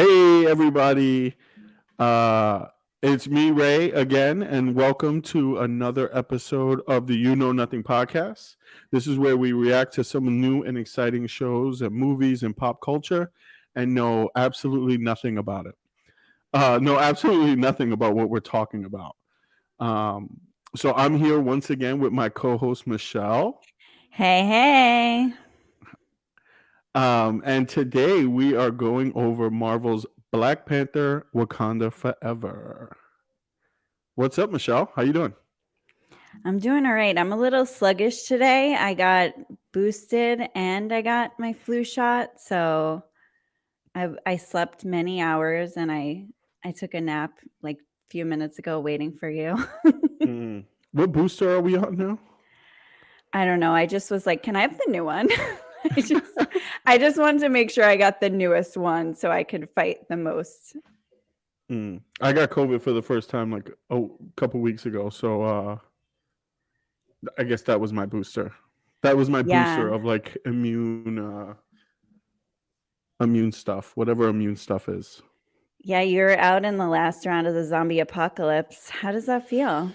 Hey, everybody. Uh, it's me, Ray, again, and welcome to another episode of the You Know Nothing podcast. This is where we react to some new and exciting shows and movies and pop culture and know absolutely nothing about it. Know absolutely nothing about what we're talking about. Um, so I'm here once again with my co host, Michelle. Hey, hey. And today we are going over Marvel's Black Panther Wakanda Forever. What's up, Michelle? How you doing? I'm doing all right. I'm a little sluggish today. I got boosted and I got my flu shot, so I slept many hours and I took a nap like a few minutes ago waiting for you. Mm. What booster are we on now? I don't know. I just was like, "Can I have the new one?" I just I just wanted to make sure I got the newest one so I could fight the most. I got COVID for the first time like a couple weeks ago, so I guess that was my booster. That was my booster Yeah. of like immune stuff, whatever immune stuff is. Yeah, you're out in the last round of the zombie apocalypse. How does that feel?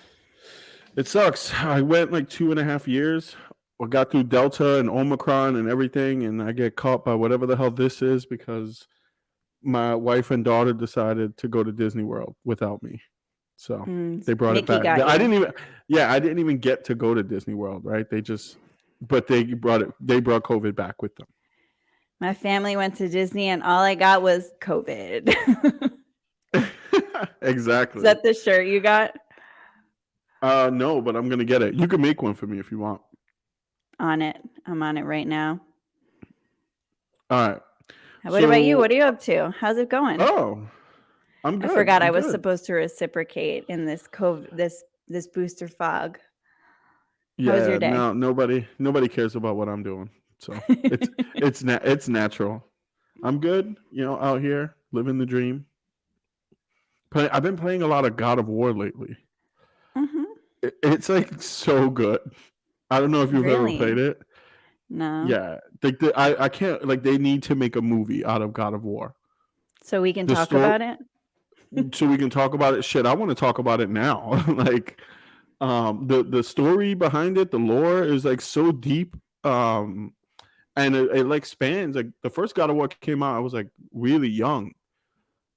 It sucks. I went like 2.5 years. I got through Delta and Omicron and everything, and I get caught by whatever the hell this is because my wife and daughter decided to go to Disney World without me. So they brought it Mickey back. got you. I didn't even get to go to Disney World, right? But they brought COVID back with them. My family went to Disney and all I got was COVID. Is Exactly. that the shirt you got? No, but I'm gonna get it. You can make one for me if you want. On it. I'm on it right now. All right. What about you? So, What are you up to? How's it going? oh, I'm I good. forgot I'm I was good. supposed to reciprocate in this COVID this booster fog. How was your Yeah. day? No, nobody cares about what I'm doing. So it's natural. I'm good. Out here living the dream. I've been playing a lot of God of War lately. Mhm. It's like so good. I don't know if you've ever played Really? it. No. Yeah, I can't like they need to make a movie out of God of War. So we can The talk story, about it? so we can talk about it. Shit, I want to talk about it now. Like, the story behind it, the lore is like so deep. And it like spans like the first God of War came out. I was like really young.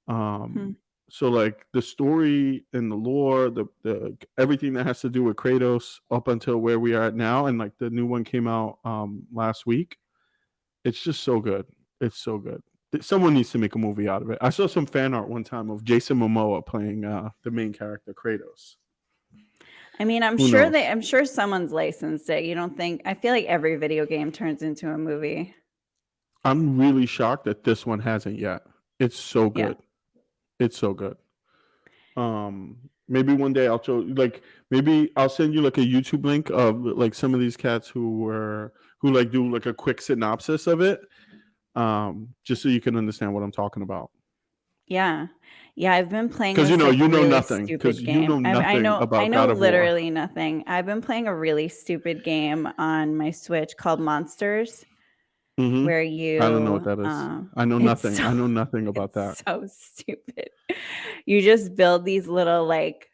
Hmm. Um, so like the story and the lore, the everything that has to do with Kratos up until where we are at now, and like the new one came out last week. It's just so good. It's so good. Someone needs to make a movie out of it. I saw some fan art one time of Jason Momoa playing the main character Kratos. I mean, Who knows? I'm sure someone's licensed it. You don't think I feel like every video game turns into a movie. I'm really shocked that this one hasn't yet. It's so Yeah. good. It's so good. Maybe one day I'll show like maybe I'll send you like a YouTube link of like some of these cats who like do like a quick synopsis of it. Just so you can understand what I'm talking about. Yeah. Yeah, I've been playing Because this like you know really nothing. Because stupid you know game. nothing I about know God of War. literally nothing. I've been playing a really stupid game on my Switch called Monsters Mm-hmm. where I don't know what you that is. I know it's nothing. so I know nothing about that. it's so stupid. You just build these little like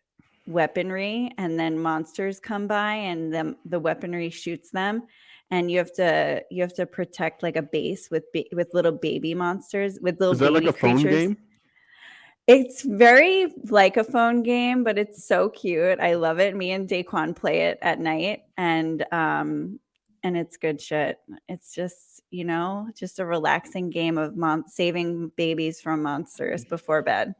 weaponry and then monsters come by and the weaponry shoots them and you have to protect like a base with with little baby monsters with little Is that like baby a phone creatures. game? It's very like a phone game, but it's so cute. I love it. Me and Daquan play it at night and it's good shit. It's just, just a relaxing game of saving babies from monsters before bed.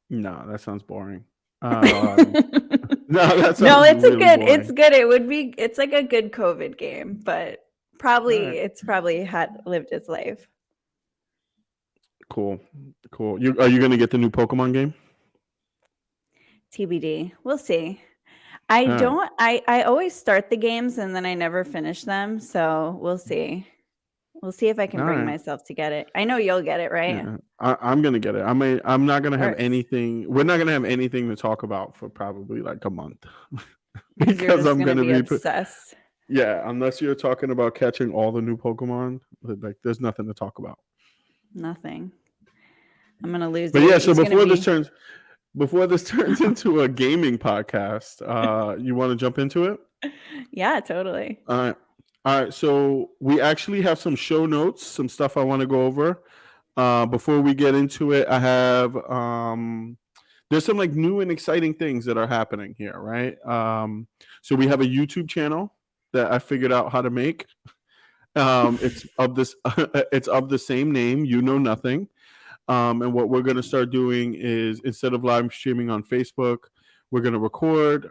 No, that sounds boring. Um, No, no, that sounds really it's boring. good. It's like a good COVID game, but All right, it's probably had lived its life. cool, cool. Are you gonna get the new Pokemon game? TBD. We'll see. All right. I always start the games and then I never finish them, so we'll see. We'll see if I can All bring right. myself to get it. I know you'll get it, right? Yeah, I'm gonna get it. I'm not Of gonna have course. anything. We're not gonna have anything to talk about for probably like a month Because you're because just I'm gonna gonna be be. obsessed. Yeah, unless you're talking about catching all the new Pokemon, like there's nothing to talk about. Nothing. I'm gonna lose But you. yeah, so It's gonna be before this turns into a gaming podcast, you want to jump into it? yeah, totally. All right. All right. So we actually have some show notes, some stuff I want to go over. Before we get into it, I have there's some like new and exciting things that are happening here, right? So we have a YouTube channel that I figured out how to make. It's of this it's of the same name, You Know Nothing. And what we're going to start doing is instead of live streaming on Facebook, we're going to record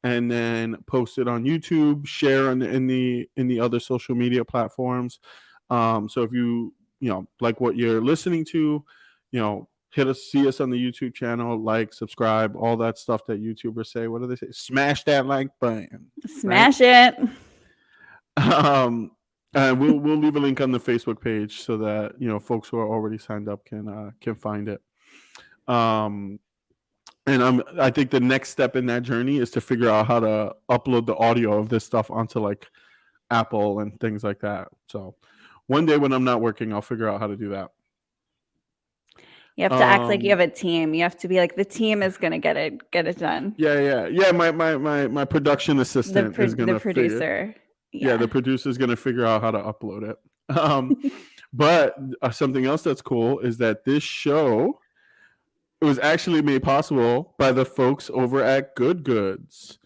and then post it on YouTube, share in the other social media platforms. So if you like what you're listening to, see us on the YouTube channel, like, subscribe, all that stuff that YouTubers say. What do they say? Smash that like button, right? Smash it. And we'll leave a link on the Facebook page so that folks who are already signed up can find it. And I think the next step in that journey is to figure out how to upload the audio of this stuff onto like Apple and things like that. So one day when I'm not working, I'll figure out how to do that. You have to act like you have a team. You have to be like the team is gonna get it done. Yeah. My production assistant is gonna the producer. The producer is gonna figure out how to upload it. But something else that's cool is that this show was actually made possible by the folks over at Good Goods.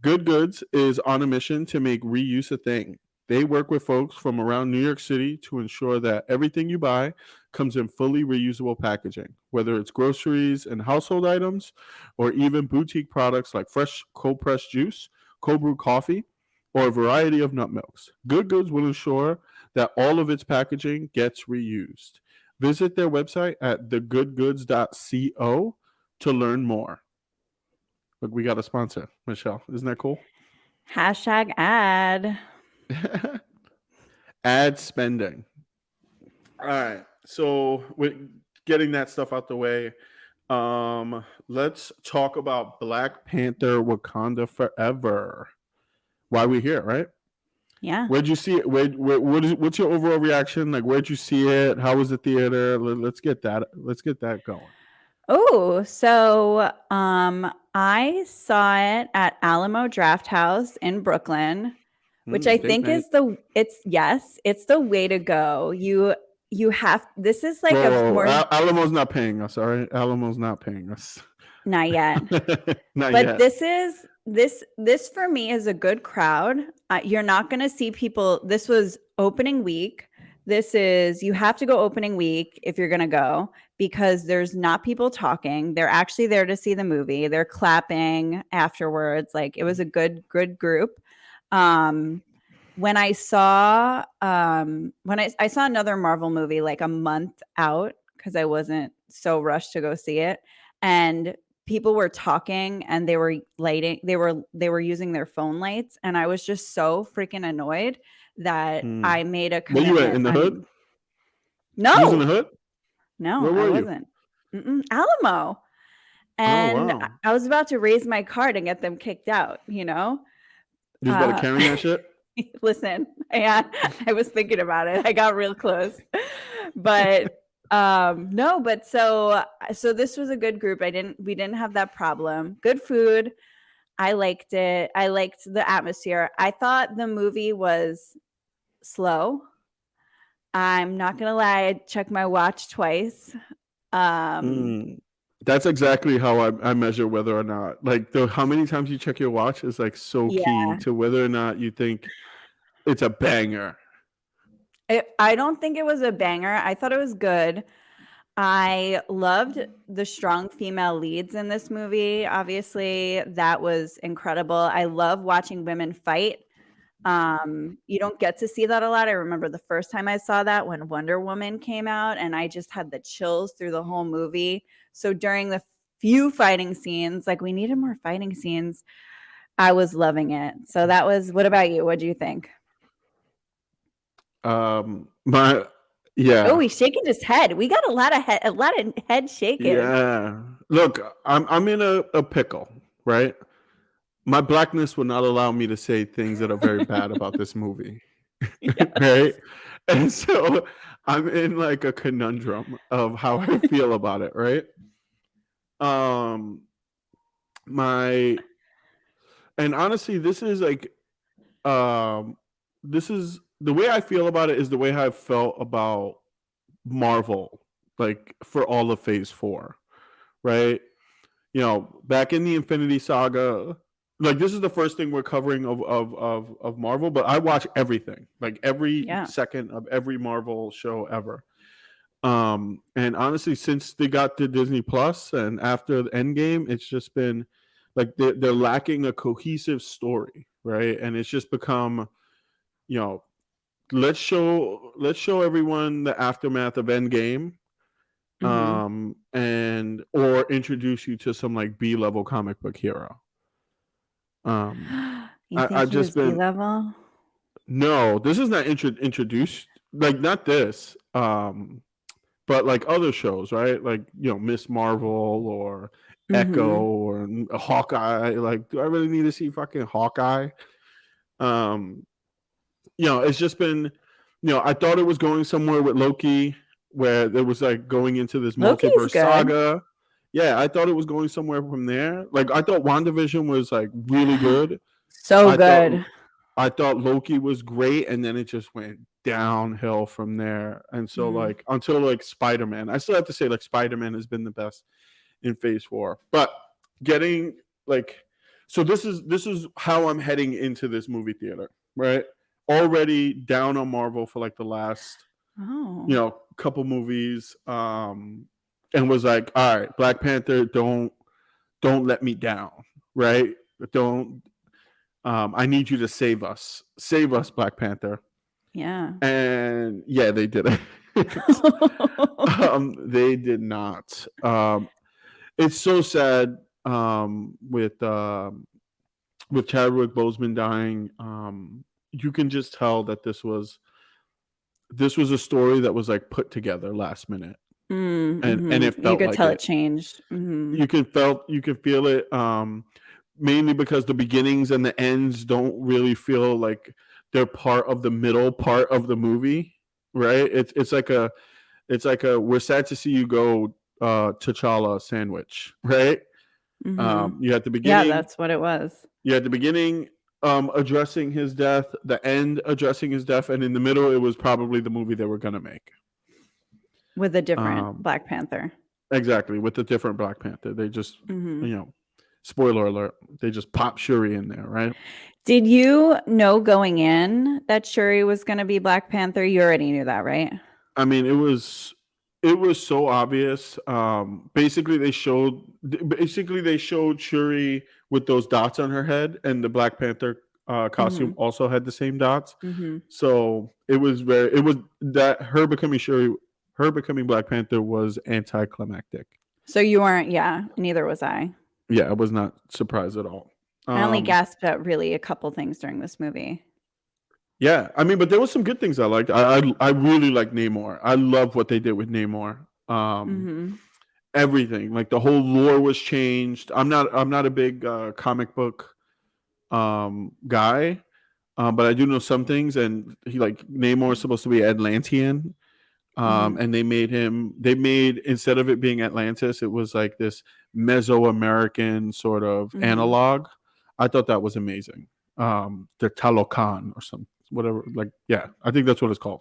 Good Goods is on a mission to make reuse a thing. They work with folks from around New York City to ensure that everything you buy comes in fully reusable packaging, whether it's groceries and household items, or even boutique products like fresh cold pressed juice, cold brew coffee, or a variety of nut milks. Good Goods will ensure that all of its packaging gets reused. Visit their website at thegoodgoods.co to learn more. Look, we got a sponsor, Michelle. Isn't that cool? Hashtag ad. Ad spending. All right. So with getting that stuff out the way, let's talk about Black Panther Wakanda Forever. Why we here, right? Yeah. Where'd you see it? What's your overall reaction? Like, where'd you see it? How was the theater? Let's get that going. Oh, so I saw it at Alamo Drafthouse in Brooklyn, which I think is it's the way to go. You have this is like Whoa, a more Alamo's not paying us, all right? Alamo's not paying us. not yet. Not But yet. this for me is a good crowd. You're not going to see people. This was opening week. You have to go opening week if you're going to go because there's not people talking. They're actually there to see the movie. They're clapping afterwards. Like it was a good group. When I saw I saw another Marvel movie like a month out because I wasn't so rushed to go see it, and people were talking and they were using their phone lights, and I was just so freaking annoyed that I made a Where you at, in commitment. the hood? No, You was in the hood? no, Where I were you? wasn't. Alamo. Oh, And wow. I was about to raise my card and get them kicked out, You was about to carry that shit? Listen, I was thinking about it. I got real close. But no, but so this was a good group. We didn't have that problem. Good food. I liked it. I liked the atmosphere. I thought the movie was slow. I'm not gonna lie, I checked my watch twice. That's exactly how I measure whether or not, like, how many times you check your watch is like so key to whether or not you think it's a banger. I don't think it was a banger. I thought it was good. I loved the strong female leads in this movie. Obviously, that was incredible. I love watching women fight. You don't get to see that a lot. I remember the first time I saw that when Wonder Woman came out, and I just had the chills through the whole movie. So during the few fighting scenes, like we needed more fighting scenes, I was loving it. So that was. What about you? What do you think? Oh, he's shaking his head. We got a lot of head shaking. Yeah. Look, I'm in a pickle, right? My blackness would not allow me to say things that are very bad about this movie. Yes. Right? And so I'm in like a conundrum of how I feel about it, right? Um my and honestly, this is like this is the way I feel about it is the way I've felt about Marvel, like for all of Phase 4, right? Back in the Infinity Saga, like this is the first thing we're covering of Marvel, but I watch everything, like every Yeah. second of every Marvel show ever. And honestly, since they got to Disney Plus and after the Endgame, it's just been like they're lacking a cohesive story, right? And it's just become, you know, let's show everyone the aftermath of Endgame, Hmm. and or introduce you to some like B-level comic book hero. Um, You think I've he just was B been level? no, this is not introduced, like not this, but like other shows, right? Like Miss Marvel or Echo Hmm. or Hawkeye. Like, do I really need to see fucking Hawkeye? Um, it's just been, I thought it was going somewhere with Loki, where there was like going into this Loki's multiverse good. saga. Yeah, I thought it was going somewhere from there. Like, I thought WandaVision was like really good. So I thought good. I thought Loki was great, and then it just went downhill from there. And so, Mm. like, until like Spider-Man, I still have to say like Spider-Man has been the best in Phase 4. But getting like, so this is how I'm heading into this movie theater, right? Already down on Marvel for like the last Oh, couple movies, and was like, all right, Black Panther, don't let me down, right? Don't I need you to save us, Black Panther. yeah. And yeah, they did it. They did not. It's so sad, with Chadwick Boseman dying. You can just tell that this was a story that was like put together last minute, and Mm-hmm. it You felt could like tell it it. changed. Hmm. You can feel it, mainly because the beginnings and the ends don't really feel like they're part of the middle part of the movie, right? It's like a we're sad to see you go, T'Challa sandwich, right? Hmm. You had the Yeah, beginning, that's what it was. addressing his death, the end addressing his death, and in the middle it was probably the movie they were gonna make. With a different um Black Panther. exactly, with the different Black Panther. They just, Hmm. you know spoiler alert, they just pop Shuri in there, right? Did you know going in that Shuri was going to be Black Panther? You already knew that, right? I mean, it was so obvious. Basically they showed Shuri with those dots on her head, and the Black Panther costume Hmm. also had the same dots. Hmm. So it was that her becoming Black Panther was anticlimactic. So you weren't, yeah, neither was I. Yeah, I was not surprised at all. I only Um, gasped at really a couple things during this movie. yeah, I mean, but there was some good things I liked. I really like Namor. I love what they did with Namor. Hmm. Everything, like the whole lore was changed. I'm not a big comic book guy, but I do know some things. And he, like, Namor is supposed to be Atlantean, Hmm. and they made, instead of it being Atlantis, it was like this Mesoamerican sort of Hmm. analog. I thought that was amazing. The Talocan or some whatever, like, yeah, I think that's what it's called.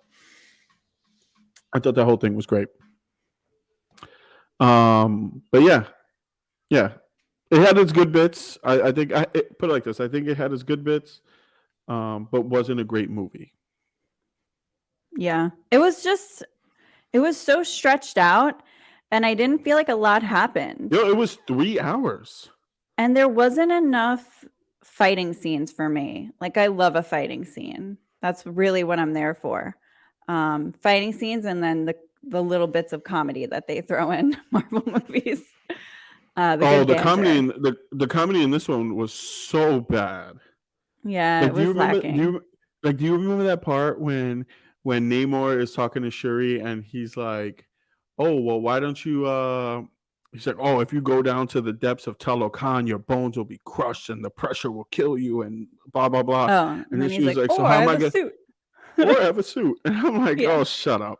I thought that whole thing was great. But yeah, yeah, it had its good bits. I think put it like this: I think it had its good bits, but wasn't a great movie. Yeah. It was so stretched out, and I didn't feel like a lot happened. It was 3 hours. And there wasn't enough fighting scenes for me. Like, I love a fighting scene. That's really what I'm there for. Fighting scenes, and then the little bits of comedy that they throw in Marvel movies. The Oh, good the comedy banter. in the comedy in this one was so bad. Yeah, Like, it was lacking. do you remember that part when Namor is talking to Shuri and he's like, "Oh, well, why don't you?" He's like, "Oh, if you go down to the depths of Talocan, your bones will be crushed and the pressure will kill you," and blah blah blah. Oh, and And then then she he's was like, like, "So "Oh, how I am have I a gonna?" suit." or have a suit. And I'm like, Yeah. oh, shut up,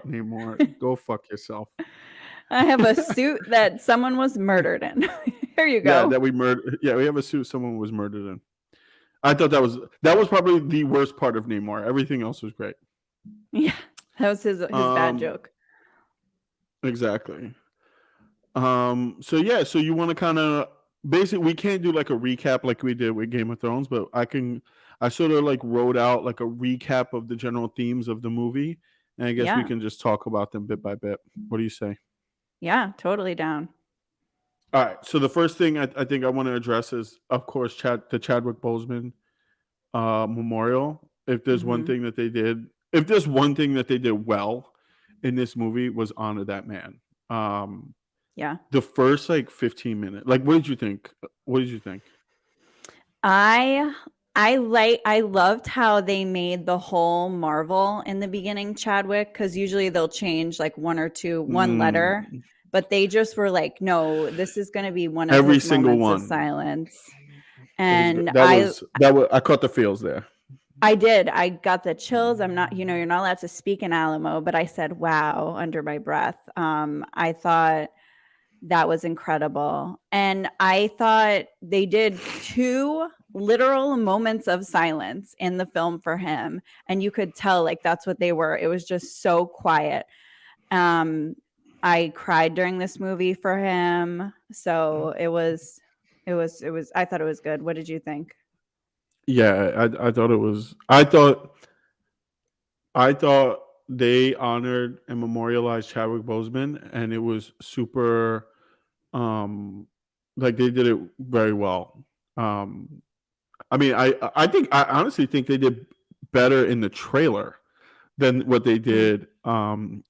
Namor, go fuck yourself. I have a suit that someone was murdered in. Here you Yeah, go. that we murdered. Yeah, we have a suit someone was murdered in. I thought that was probably the worst part of Namor. Everything else was great. Yeah. That was his bad Um, joke. exactly. So yeah, so you want to kind of basically we can't do like a recap like we did with Game of Thrones, but I sort of like wrote out like a recap of the general themes of the movie, and I guess we Yeah. can just talk about them bit by bit. What do you say? Yeah, totally down. All right. So the first thing I think I want to address is, of course, the Chadwick Boseman memorial. If there's one Mhm. thing that they did, if there's one thing that they did well in this movie was honor that man. Um, Yeah. the first like 15 minutes, like, what did you think? What did you think? I I loved how they made the whole Marvel in the beginning Chadwick, because usually they'll change like one letter, Mm, but they just were like, no, this is going to be one of every his single moments of one. silence. It was good. And That was I caught the feels there. I did. I got the chills. I'm not, you're not allowed to speak in Alamo, but I said, wow, under my breath. I thought that was incredible. And I thought they did two literal moments of silence in the film for him. And you could tell like that's what they were. It was just so quiet. Um, I cried during this movie for him. So I thought it was good. What did you think? Yeah, I thought it was. I thought they honored and memorialized Chadwick Boseman, and it was super. Um, like they did it very well. Um, I mean, I honestly think they did better in the trailer than what they Mm. did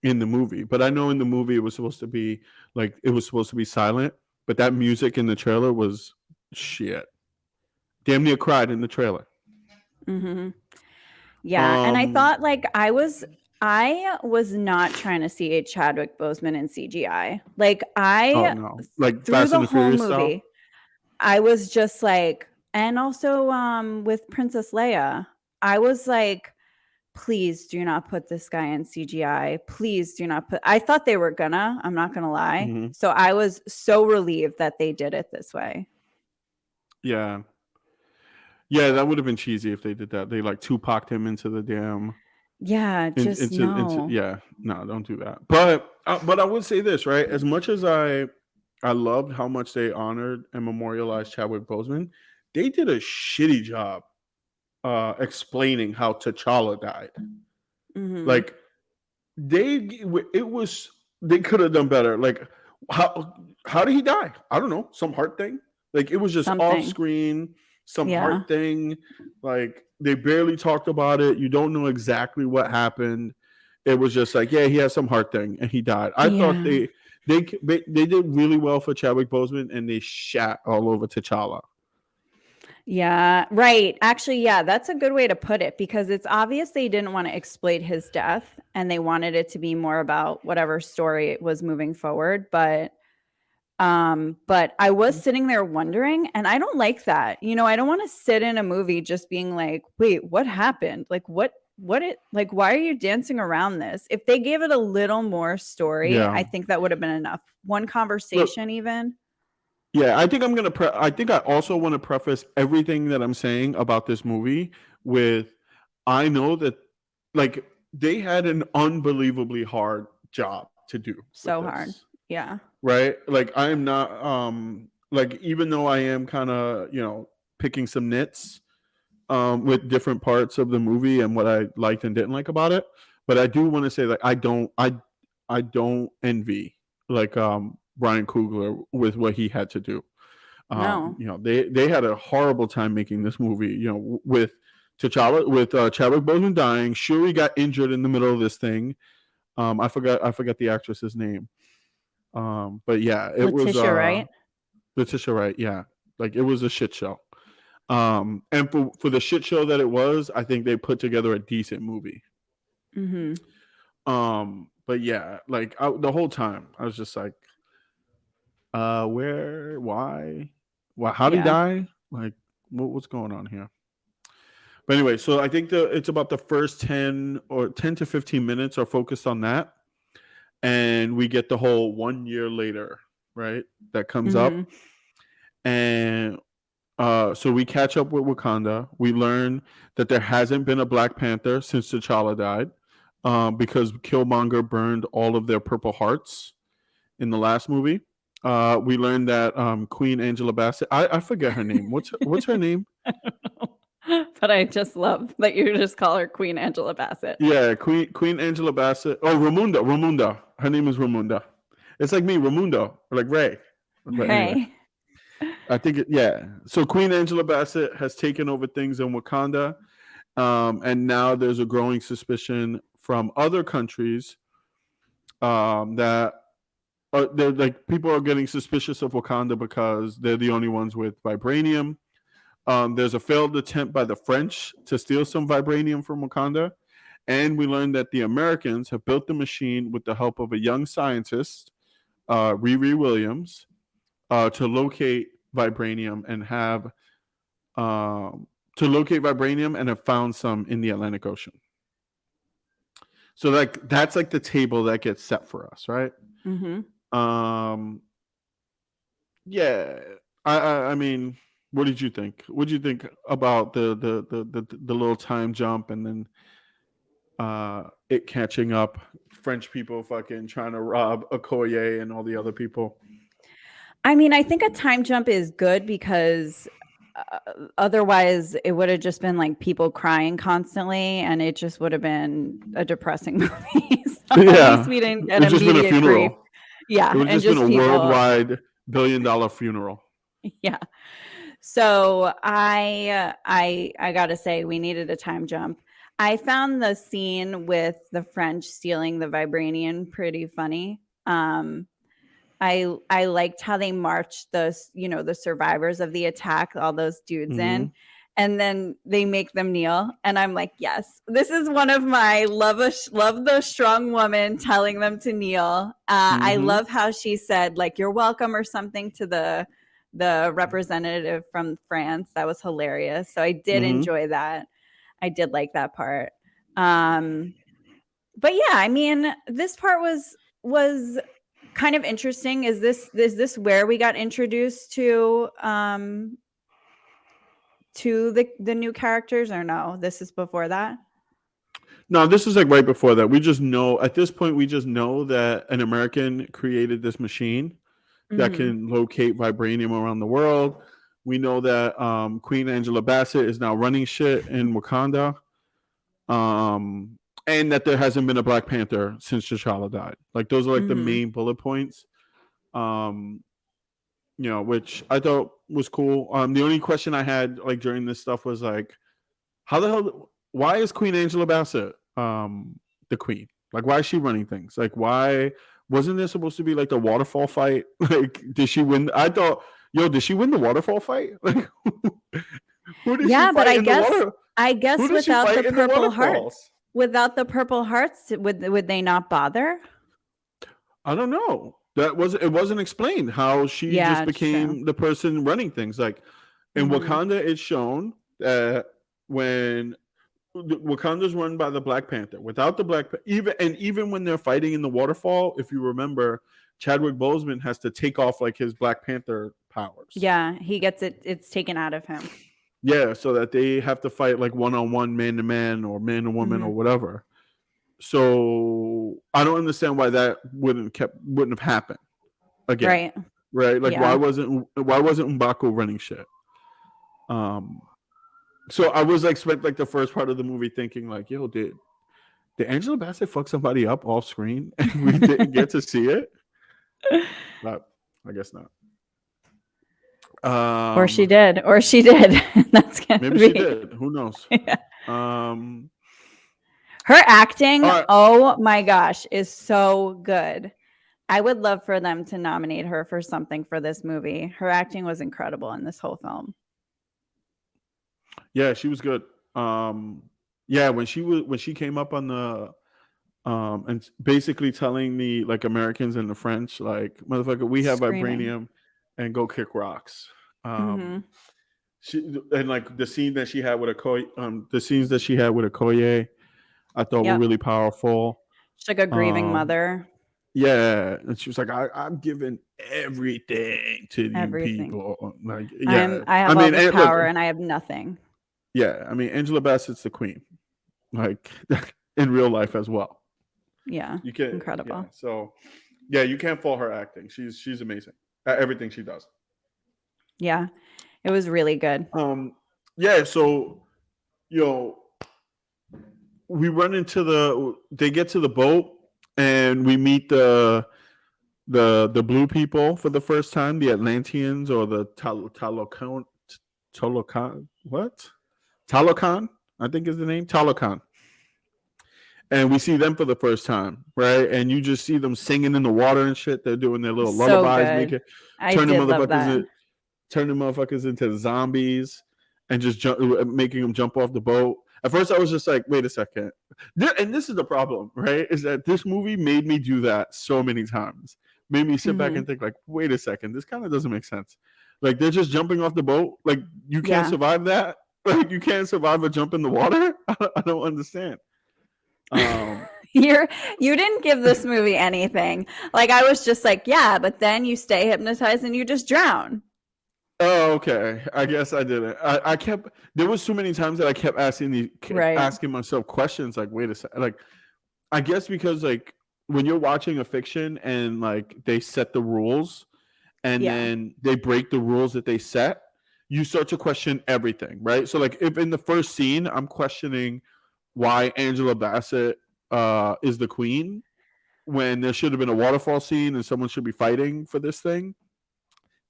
in the movie. But I know in the movie it was supposed to be like it was supposed to be silent, but that music in the trailer was shit. Damn near cried in the trailer. Mm-hmm. Yeah, and I Um, thought like I was not trying to see a Chadwick Boseman in CGI. Like oh I no, like through Fast the and the whole Furious style. movie, I was just like, and also with Princess Leia, I was like, please do not put this guy in CGI. Please do not put I thought they were gonna, I'm not gonna lie. Hmm. So I was so relieved that they did it this way. Yeah, yeah, that would have been cheesy if they did that. They like Tupac him into the damn Yeah, just into no. yeah. No, don't do that. But I would say this, right? As much as I loved how much they honored and memorialized Chadwick Boseman, they did a shitty job explaining how T'Challa died. Mhm. Like they it was they could have done better. Like how how did he die? I don't know. Some heart thing. Like it was just off Something. screen. Some Yeah. heart thing. Like they barely talked about it. You don't know exactly what happened. It was just like, yeah, he had some heart thing and he died. I thought Yeah. they did really well for Chadwick Boseman and they shat all over T'Challa. Yeah, right. Actually, yeah, that's a good way to put it because it's obvious they didn't want to exploit his death and they wanted it to be more about whatever story it was moving forward. But I was sitting there wondering, and I don't like that. I don't want to sit in a movie just being like, wait, what happened? Like why are you dancing around this? If they gave it a little more story, Yeah. I think that would have been enough. One Look, conversation even. yeah, I think I also want to preface everything that I'm saying about this movie with I know that like they had an unbelievably hard job to do with So hard. this, Yeah. right? Like I am not like even though I am kind of, picking some nits with different parts of the movie and what I liked and didn't like about it, but I do want to say like I don't envy like Brian Coogler with what he had to do. No. They had a horrible time making this movie. With T'Challa, with Chadwick Boseman dying, Shuri got injured in the middle of this thing. I forgot the actress's name. But yeah, it was Letitia, right? Letitia Wright. Yeah, like it was a shit show. And for the shit show that it was, I think they put together a decent movie. Mm-hmm. But yeah, like the whole time I was just like, where, why, how did he Yeah. die? Like, what's going on here? But anyway, so I think it's about the first 10 to 15 minutes are focused on that, and we get the whole 1 year later, right? That comes up, Mhm. and so we catch up with Wakanda. We learn that there hasn't been a Black Panther since T'Challa died, because Killmonger burned all of their Purple Hearts in the last movie. We learned that Queen Angela Bassett. I forget her name. What's her name? But I just love that you just call her Queen Angela Bassett. Yeah, Queen Angela Bassett. Oh, Ramunda. Her name is Ramunda. It's like me, Ramundo, or like Ray. But anyway, Right. I think yeah. So Queen Angela Bassett has taken over things in Wakanda, and now there's a growing suspicion from other countries, that they're like people are getting suspicious of Wakanda because they're the only ones with vibranium. There's a failed attempt by the French to steal some vibranium from Wakanda. And we learned that the Americans have built the machine with the help of a young scientist, Riri Williams, to locate vibranium and have found some in the Atlantic Ocean. So like that's like the table that gets set for us, right? Mhm. Um, yeah, I mean, what did you think? What did you think about the little time jump and then it catching up? French people fucking trying to rob Okoye and all the other people. I mean, I think a time jump is good because uh, otherwise it would have just been like people crying constantly and it just would have been a depressing movie. So at least Yeah, we didn't get it's just been a immediate grief. funeral. It Yeah, would have and just been just a people. worldwide $1 billion funeral. Yeah. So I gotta say we needed a time jump. I found the scene with the French stealing the vibranium pretty funny. I liked how they marched the survivors of the attack, all those dudes Mm-hmm. in, and then they make them kneel, and I'm like, yes, this is one of my love the strong woman telling them to kneel. I Mm-hmm. love how she said like you're welcome or something to the representative from France. That was hilarious. So I did Mm-hmm. enjoy that. I did like that part. Um, but yeah, I mean, this part was kind of interesting. Is this where we got introduced to the new characters or no? This is before that? No, this is like right before that. We just know at this point we just know that an American created this machine that Mhm. can locate vibranium around the world. We know that Queen Angela Bassett is now running shit in Wakanda, um, and that there hasn't been a Black Panther since T'Challa died. Like those are like the Mhm. main bullet points. Um, which I thought was cool. The only question I had like during this stuff was like, how the hell? Why is Queen Angela Bassett the queen? Like, why is she running things? Like, why wasn't there supposed to be like the waterfall fight? Like, did she win? I thought, yo, did she win the waterfall fight? Like, who did she Yeah, but fight I in the guess water? I Who guess did she without the fight in the purple hearts waterfalls? without the purple hearts, would they not bother? I don't know. It wasn't explained how she Yeah, just it's true. became the person running things. Like in Mhm. Wakanda, it's shown that when Wakanda's run by the Black Panther. Without the even when they're fighting in the waterfall, if you remember, Chadwick Boseman has to take off like his Black Panther powers. Yeah, he gets it's taken out of him. Yeah, so that they have to fight like one on one, man to man, or man to woman, or Mhm. whatever. So I don't understand why that wouldn't have happened again, Right. right? Like Yeah. why wasn't M'Baku running shit? Um, so I was like spent like the first part of the movie thinking like, yo, did Angela Bassett fuck somebody up off screen and we didn't get to see it? But I guess not. Or she Um, did, or she did. That's gonna Maybe she be. did. Who knows? Yeah. Um, Her acting, all right. oh my gosh, is so good. I would love for them to nominate her for something for this movie. Her acting was incredible in this whole film. Yeah, she was good. Um, yeah, when she came up on the and basically telling the like Americans and the French like motherfucker, we have Screaming. vibranium and go kick rocks. Um, Mhm. and like the scene that she had with the scenes that she had with Okoye, I thought were Yep. really powerful. She's like a grieving Um, mother. yeah, and she was like, I'm giving everything to you Everything. people. Like, yeah, I I have all mean, this look, power and I have nothing. yeah, I mean, Angela Bassett's the queen, like in real life as well. Yeah. You can, yeah. Incredible. So, yeah, you can't fault her acting. She's amazing at everything she does. Yeah. It was really good. Um, yeah. So, you know, we run into they get to the boat and we meet the blue people for the first time, the Atlanteans or the Talokan, what? Talokan, I think is the name, Talokan. And we see them for the first time, right? And you just see them singing in the water and shit. They're doing their little So lullabies, good. I turning did love motherfuckers that. in, turning motherfuckers into zombies, and just making them jump off the boat. At first, I was just like, "Wait a second. And this is the problem, right? Is that this movie made me do that so many times. Made me sit back Hmm. and think, like, "Wait a second. This kind of doesn't make sense. Like, they're just jumping off the boat. Like, you can't Yeah. survive that. Like, you can't survive a jump in the water. I don't understand." Um, You didn't give this movie anything. Like I was just like, yeah, but then you stay hypnotized and you just drown. Oh, okay. I guess I didn't. I kept. There was so many times that I kept Right. asking myself questions. Like, wait a second. Like, I guess because like when you're watching a fiction and like they set the rules and Yeah. then they break the rules that they set, you start to question everything, right? So like if in the first scene I'm questioning why Angela Bassett is the queen when there should have been a waterfall scene and someone should be fighting for this thing,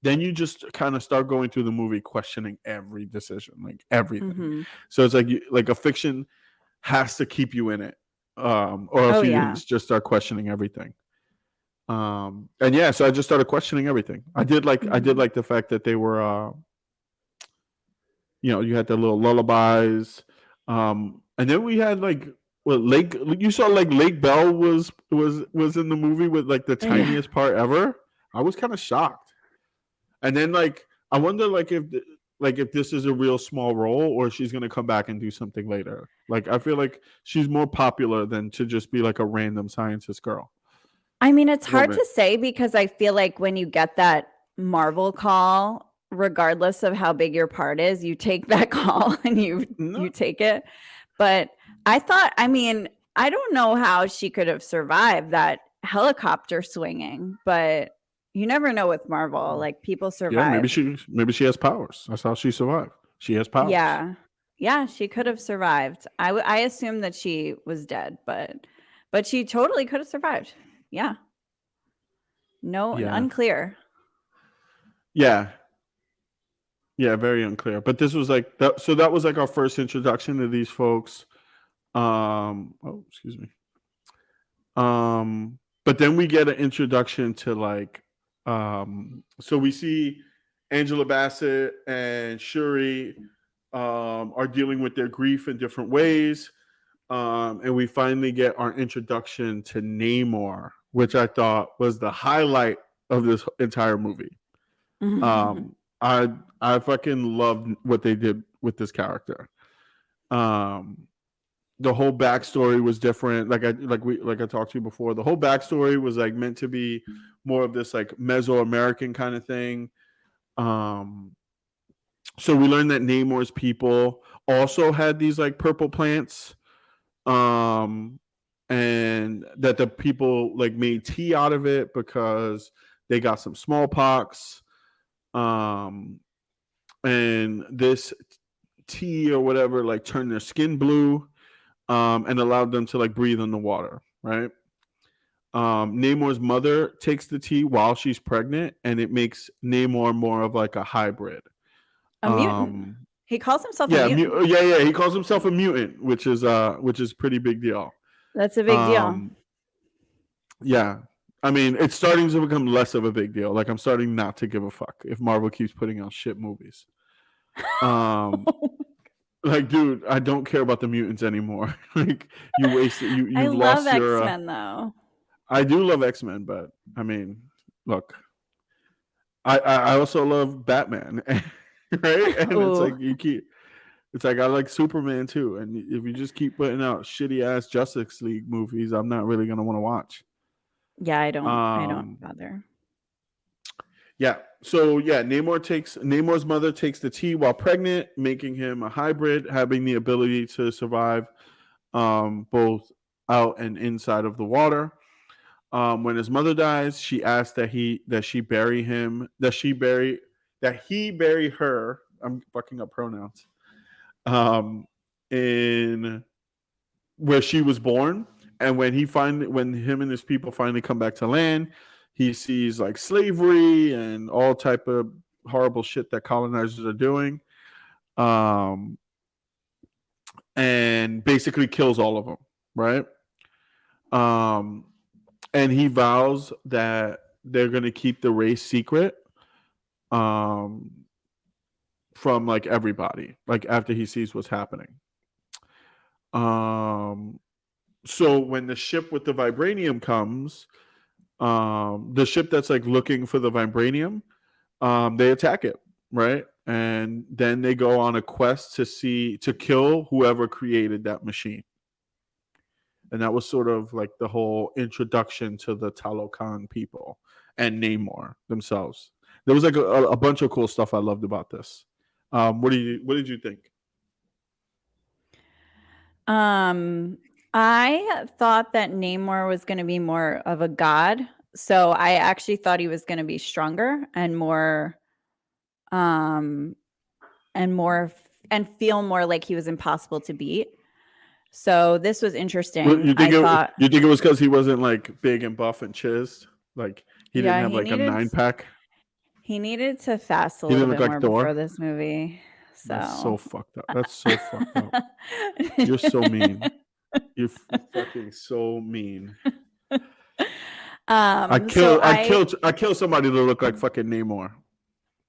then you just kind of start going through the movie questioning every decision, like everything. Hmm. So it's like like a fiction has to keep you in it, or else Oh you're gonna yeah. just start questioning everything. And yeah, so I just started questioning everything. I did Hmm. like the fact that they were, you had the little lullabies, and then we had like what Lake. You saw like Lake Bell was in the movie with like the Yeah. tiniest part ever. I was kind of shocked. And then like I wonder like if this is a real small role or she's gonna come back and do something later. Like I feel like she's more popular than to just be like a random scientist girl I mean, it's hard woman. to say because I feel like when you get that Marvel call, regardless of how big your part is, you take that call and you No, take it. But I mean, I don't know how she could have survived that helicopter swinging, but you never know with Marvel. Like people yeah, survive. maybe she has powers. That's how she survived. She has powers. Yeah. Yeah, she could have survived. I assumed that she was dead, but she totally could have survived. Yeah. No, Yeah, unclear. yeah, yeah. Very unclear. But this was like that. So that was like our first introduction to these folks. Oh, excuse me. But then we get an introduction to like, so we see Angela Bassett and Shuri are dealing with their grief in different ways. And we finally get our introduction to Namor, which I thought was the highlight of this entire movie. Um, I I fucking loved what they did with this character. Um, the whole backstory was different. Like I talked to you before. The whole backstory was like meant to be more of this like Mesoamerican kind of thing. Um, so we learned that Namor's people also had these like purple plants, um, and that the people like made tea out of it because they got some smallpox. Um, and this tea or whatever like turned their skin blue, and allowed them to like breathe in the water, right? Namor's mother takes the tea while she's pregnant, and it makes Namor more of like a hybrid. A mutant. Um, He calls himself a yeah, mutant. yeah. He calls himself a mutant, which is pretty big deal. That's a big deal. Um, yeah, I mean, it's starting to become less of a big deal. Like I'm starting not to give a fuck if Marvel keeps putting out shit movies. Um, like, dude, I don't care about the mutants anymore. Like, you wasted I you've love lost your. X-Men though. I do love X-Men, but I mean, look, I also love Batman. right? And it's Oh, like you keep. It's like I like Superman too, and if you just keep putting out shitty ass Justice League movies, I'm not really gonna want to watch. yeah, I don't Um, bother. yeah. So yeah, Namor's mother takes the tea while pregnant, making him a hybrid, having the ability to survive both out and inside of the water. When his mother dies, she asks that she bury him that he bury her. I'm fucking up pronouns. Um, in where she was born. And when him and his people finally come back to land, he sees like slavery and all type of horrible shit that colonizers are doing. Um, and basically kills all of them, right? Um, and he vows that they're gonna keep the race secret um, from like everybody, like after he sees what's happening. Um, so when the ship with the vibranium comes, the ship that's like looking for the vibranium, they attack it, right? And then they go on a quest to kill whoever created that machine. And that was sort of like the whole introduction to the Talokan people and Namor themselves. There was like a bunch of cool stuff I loved about this. What did you think? Um, I thought that Namor was gonna be more of a god, so I actually thought he was gonna be stronger um, and feel more like he was impossible to beat. So this was interesting. I thought, You think it was because he wasn't like big and buff and chiseled? Like he didn't yeah, have like a 9 pack. he needed to fast a He little didn't look bit like more before Thor. this movie. That's So so fucked up. That's so fucked up. You're so mean. You're fucking so mean. so I kill somebody to look like fucking Namor.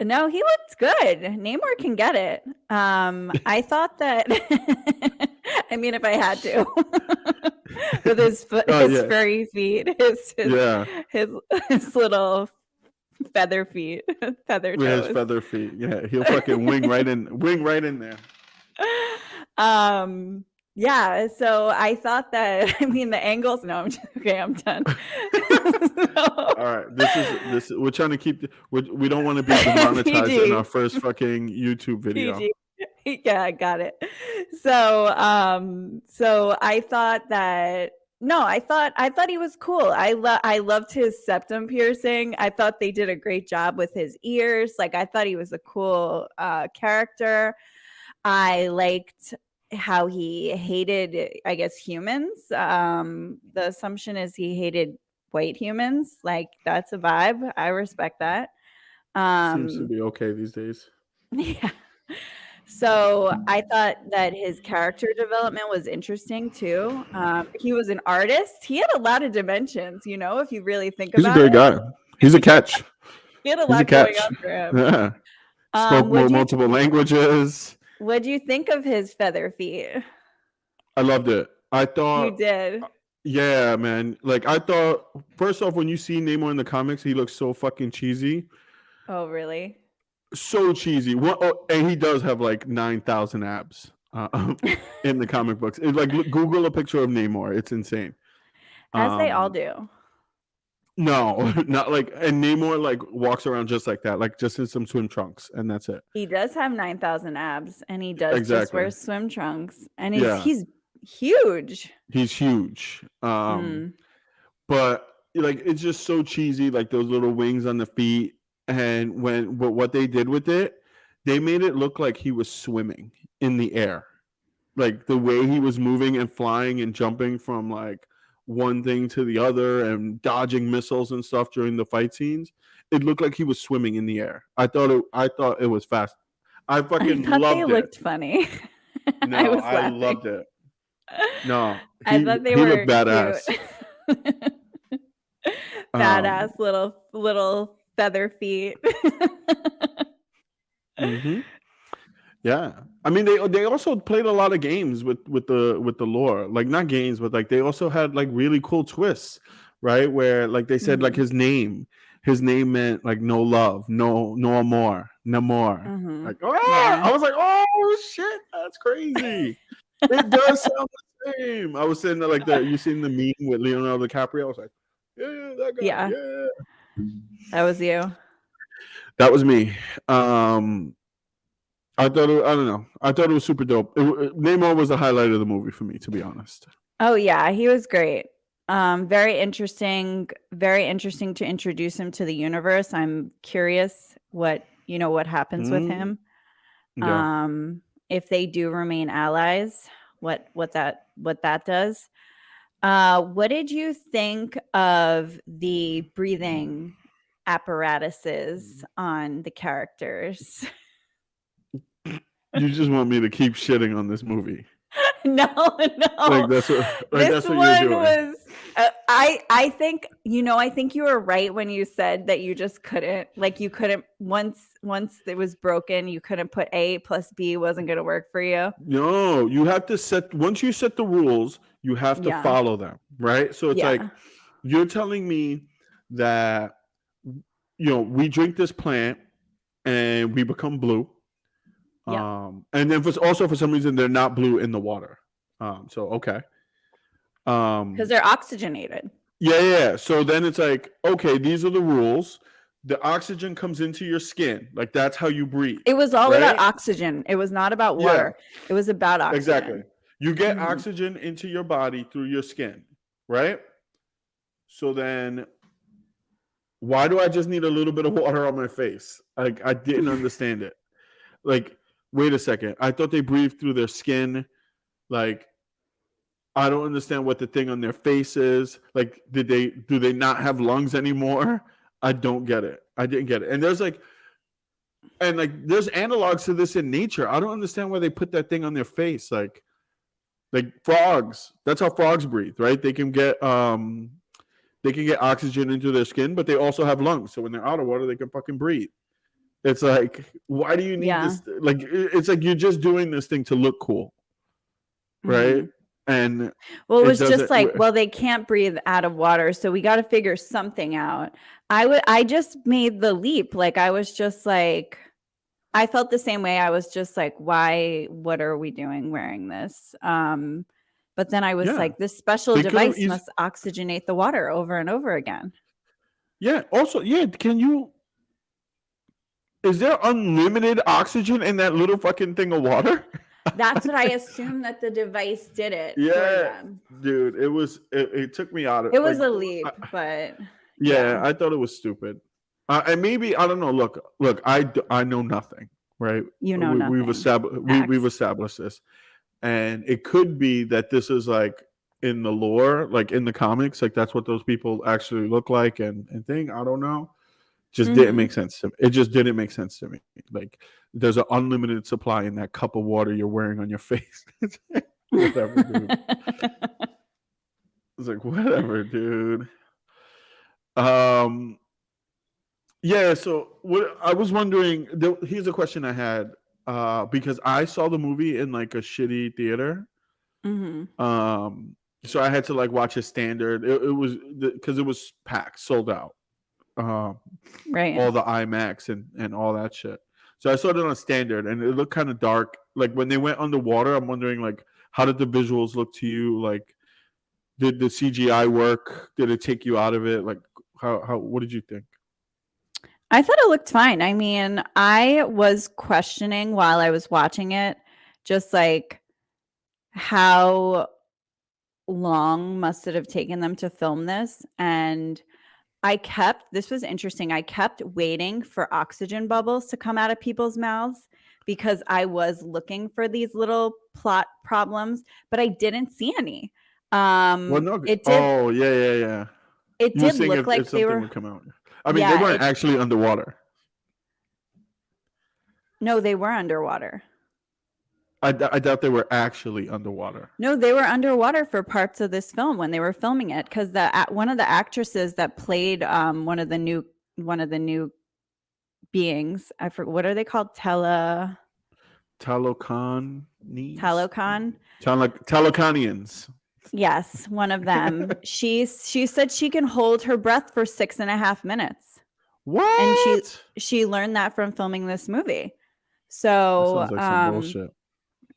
no, he looked good. Namor can get it. I thought that I mean if I had to with Oh his yeah, furry feet, yeah. his his little feather feet, feather With his toes. feather feet. Yeah, he'll fucking wing right in there. um yeah, so I thought that I mean the angles no, I'm just, okay, I'm done. So, All right, this. We're trying to keep. We don't want to be demonetized in our PG. first fucking YouTube video. PG. Yeah, I got it. So, so I thought that no, I thought he was cool. I loved his septum piercing. I thought they did a great job with his ears. Like I thought he was a cool character. I liked how he hated, I guess, humans. The assumption is he hated white humans. Like that's a vibe. I respect that. Seems to Um, be okay these days. yeah. So I thought that his character development was interesting too. He was an artist. He had a lot of dimensions, you know, if you really think He's a about great guy. He's a it. catch. He had a He's a lot going catch. on for him. Yeah. Spoke What'd you multiple languages. what'd you think of his feather feet? I loved it. I You thought, did. yeah, man. Like I thought, first off, when you see Namor in the comics, he looks so fucking cheesy, Oh, really? so cheesy. And he does have like 9,000 abs in the comic books. It's like Google a picture of Namor. It's insane. As they all Um, do. no, not like, and Namor like walks around just like that, like just in some swim trunks, and that's it. He does have 9,000 abs and he does just Exactly. wear swim trunks and Yeah, he's huge. he's huge. Mm. But like it's just so cheesy, like those little wings on the feet. And but what they did with it, they made it look like he was swimming in the air. Like the way he was moving and flying and jumping from like one thing to the other and dodging missiles and stuff during the fight scenes, it looked like he was swimming in the air. I thought it was fast. I I fucking thought they loved it. looked funny. I No, was I laughing. loved it. No, I thought they he looked were cute. badass. Badass Um, little feather feet. mhm. Yeah, I mean they also played a lot of games with the lore, like not games, but like they also had like really cool twists, right? Where like they said like Mhm. his name meant like no love, no amor, Namor. Mhm. Like, oh, Yeah. I was like, oh shit, that's crazy. It does sound the same. I was sitting there like you seen the meme with Leonardo DiCaprio? I was like, yeah, that guy, Yeah. yeah. That was you. That was me. I thought I don't know. I thought it was super dope. Namor was the highlight of the movie for me, to be honest. Oh yeah, he was great. Very interesting, very interesting to introduce him to the universe. I'm curious what happens with Mm, him. yeah. Um, if they do remain allies, what that does. What did you think of the breathing apparatuses on the characters? You just want me to keep shitting on this movie. No, Like no. This that's what you're one doing. was I think I think you were right when you said that you just couldn't you couldn't once it was broken, you couldn't put A plus B wasn't going to work for you. No, you have to set once you set the rules, you have to Yeah. follow them, right? So it's like Yeah. you're telling me that we drink this plant and we become blue. Yep. And then also for some reason they're not blue in the water. So okay. Cuz Um, they're oxygenated. yeah. So then it's like, okay, these are the rules. The oxygen comes into your skin. Like that's how you breathe, It was all about right? oxygen. It was not about Yeah, water. It was about exactly. oxygen. You get Mhm. oxygen into your body through your skin, right? So then why do I just need a little bit of water on my face? Like I didn't understand it. Like, wait a second. I thought they breathed through their skin. Like, I don't understand what the thing on their face is. Like, do they not have lungs anymore? I don't get it. I didn't get it. And there's analogs to this in nature. I don't understand why they put that thing on their face. Like frogs. That's how frogs breathe, right? They can get oxygen into their skin, but they also have lungs. So when they're out of water, they can fucking breathe. It's like, why do you need Yeah. this? Like, it's like you're just doing this thing to look cool, right? Mhm. And Well, it it was just doesn't. like, well, they can't breathe out of water, so we got to figure something out. I just made the leap. Like I was just like I felt the same way. I was just like, why what are we doing wearing this? But then I was Yeah, like this special they could have device easily. must oxygenate the water over and over again. Yeah. Also, yeah. Can you? Is there unlimited oxygen in that little fucking thing of water? That's what I assumed that the device did it for Yeah, them. dude. It was. It took me out of It like. was a leap, but Yeah, yeah, I thought it was stupid. And maybe I don't know. Look. I know nothing. Right. you know We've nothing. established. We've Facts. established this, and it could be that this is like in the lore, like in the comics, like that's what those people actually look like and thing. I don't know. Just didn't Mhm. make sense to me. It just didn't make sense to me. Like there's an unlimited supply in that cup of water you're wearing on your face. Whatever, dude. It's like whatever, dude. Um, yeah. So what I was wondering. Here's a question I had. Because I saw the movie in like a shitty theater. Mhm. Um, so I had to like watch a standard. It was because it was packed, sold out. Um, Right. all the IMAX and all that shit. So I saw it on a standard, and it looked kind of dark. Like when they went underwater, I'm wondering like how did the visuals look to you? Like did the CGI work? Did it take you out of it? Like how what did you think? I thought it looked fine. I mean, I was questioning while I was watching it, just like how long must it have taken them to film this? And this was interesting. I kept waiting for oxygen bubbles to come out of people's mouths because I was looking for these little plot problems, but I didn't see any. Well, no. It did Oh yeah. it You were did saying look if like they something were would come out. I mean, they yeah, weren't actually underwater. no, they were underwater. I doubt they were actually underwater. No, they were underwater for parts of this film when they were filming it because one of the actresses that played one of the new beings, I forget what are they called? Talocanies? Talocon. Talocanians. Yes, one of them. She said she can hold her breath for 6.5 minutes. and What? she learned that from filming this movie. That So, sounds like some bullshit.